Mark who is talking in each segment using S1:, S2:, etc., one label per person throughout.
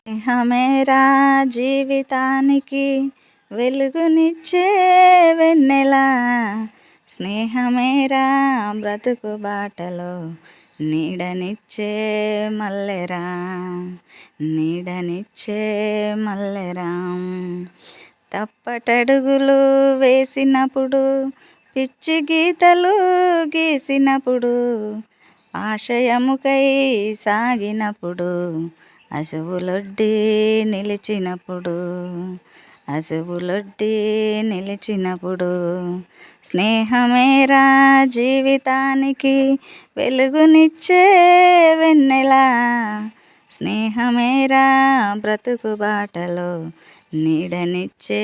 S1: స్నేహమేరా జీవితానికి వెలుగునిచ్చే వెన్నెల, స్నేహమేరా బ్రతుకు బాటలో నీడనిచ్చే మల్లెరా, నీడనిచ్చే మల్లెరా. తప్పటడుగులు వేసినప్పుడు, పిచ్చి గీతలు గీసినప్పుడు, ఆశయముకై సాగినప్పుడు, అసువులొడ్డి నిలిచినప్పుడు, అసువులొడ్డి నిలిచినప్పుడు, స్నేహమేరా జీవితానికి వెలుగునిచ్చే వెన్నెల, స్నేహమేరా బ్రతుకు బాటలో నీడనిచ్చే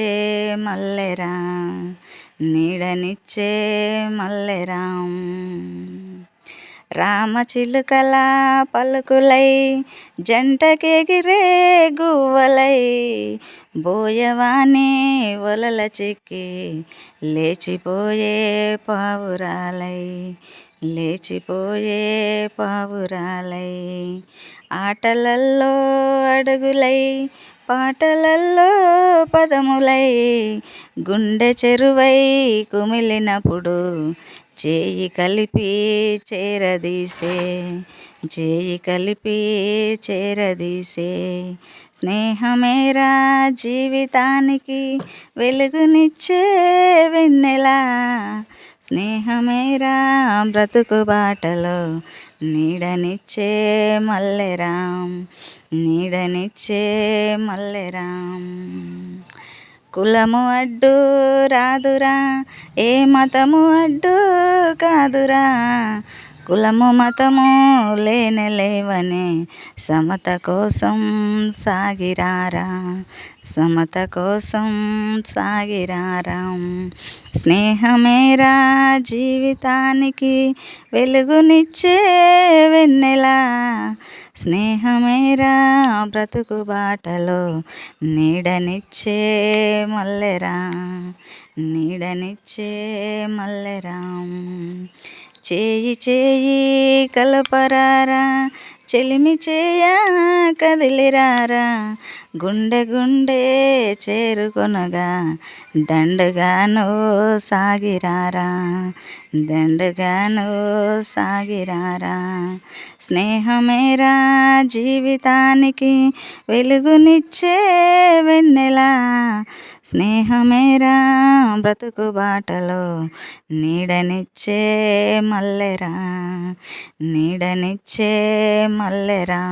S1: మల్లెరా, నీడనిచ్చే మల్లెరా. రామచిలుకల పలుకులై జంటకెగిరే గువ్వలై, బోయవాని వలల చిక్కి లేచిపోయే పావురాలై, లేచిపోయే పావురాలై, ఆటలల్లో అడుగులై పాటలల్లో పదములై, గుండె చెరువై కుమిలినప్పుడు చేయి కలిపి చేరదీసే, చేయి కలిపి చేరదీసే, స్నేహమేరా జీవితానికి వెలుగునిచ్చే వెన్నెల, స్నేహమేరా బ్రతుకు బాటలో నీడనిచ్చే మల్లెరా, నీడనిచ్చే మల్లెరా. కులము అడ్డు రాదురా, ఏ మతము అడ్డు కాదురా, కులము మతము లేవని సమత కోసం సాగిరారా, సమత కోసం సాగిరారా. స్నేహమేరా జీవితానికి వెలుగునిచ్చే వెన్నెల, స్నేహమేరా బ్రతుకు బాటలో నీడనిచ్చే మల్లెరా, నీడనిచ్చే మల్లెరా. చేయి చేయి కలపరారా, చెలిమి చేయ కదిలిరారా, గుండె గుండె చేరుకొనగా దండుగాను సాగిరారా, దండుగాను సాగిరారా. స్నేహమేరా జీవితానికి వెలుగునిచ్చే వెన్నెల, స్నేహమేరా బ్రతుకు బాటలో నీడనిచ్చే మల్లెరా, నీడనిచ్చే మల్లెరా.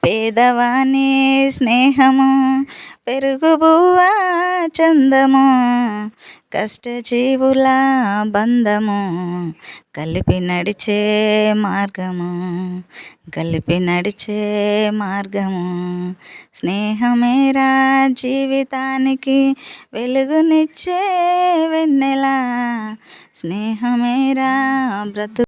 S1: పేదవాని స్నేహము పెరుగుబువ్వ చందము, కష్టజీవుల బంధము కలిపి నడిచే మార్గము, కలిపి నడిచే మార్గము, స్నేహమేరా జీవితానికి వెలుగునిచ్చే వెన్నెల, స్నేహమేరా బ్రతుకు